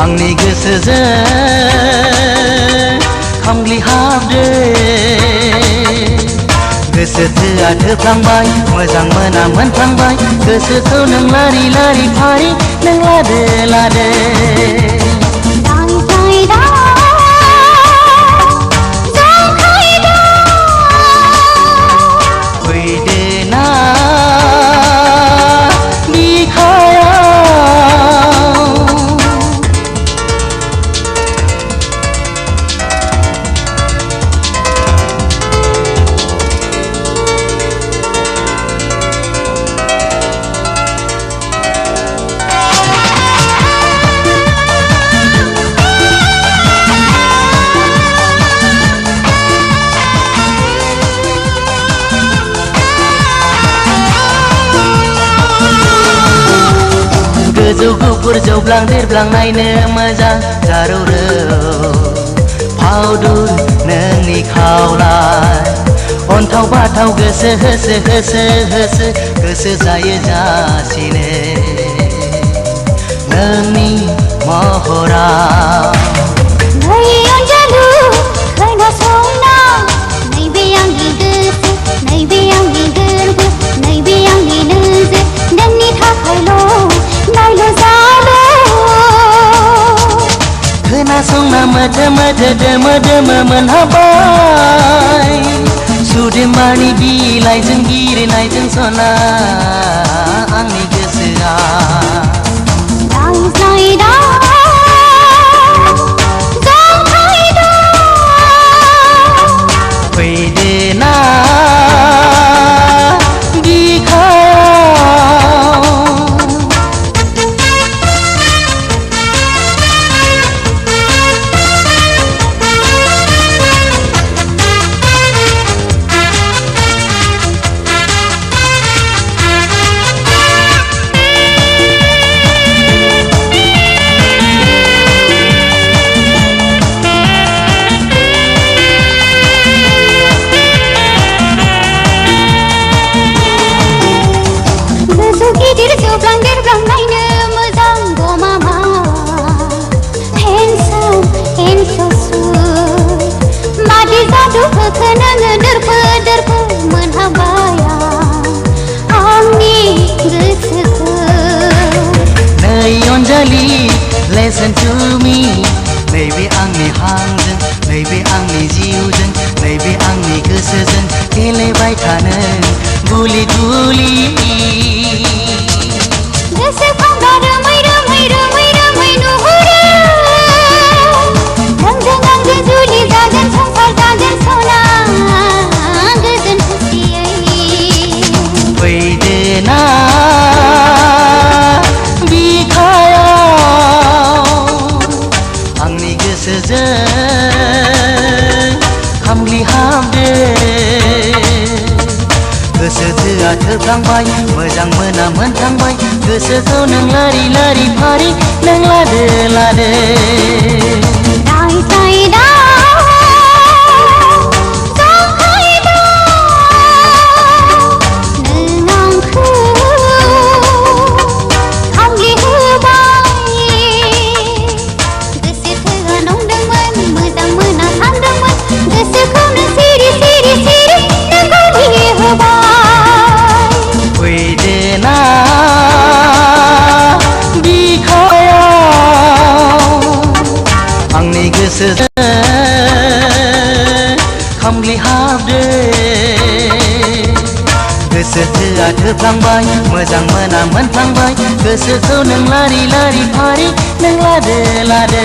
आंनि गोसोजों खामग्लि हाबदो गोसो थोआ थोफ्लांबाय मोजां मोना मोनफ्लांबाय गोसोखौ नों लारि लारि फारि नों लादो लादो गोजौ गुफुर जौब्लां देरब्लां नायनो मोजां जारौ रौ फावदुर नोंनि खावलाय अन्थाव बाथाव गोसो होसो होसो होसो गोसो जायो जासिनो नोंनि महरा खोनासंना मोदो मोदो दोमो दोमो मोनहाबाय सुदेम्बारनि बिलाइजों बिरनायजों सना आंनि गोसोआ फैदो ना Listen to me नैबे आंनि हांजों नैबे आंनि जिउजों नैबे आंनि गोसोजों गेलेबाय थानो गुलि गुलि खामग्लि हाबदो गोसो थोआ थोफ्लांबाय मोजां मोना मोनफ्लांबाय गोसोखौ नों लारि लारि फारि नों लादो लादो खामग्लि हाबदो गोसो थोआ थोफ्लांबाय मोजां मोना मोनफ्लांबाय गोसोखौ नों लारि लारि फारि नों लादो लादो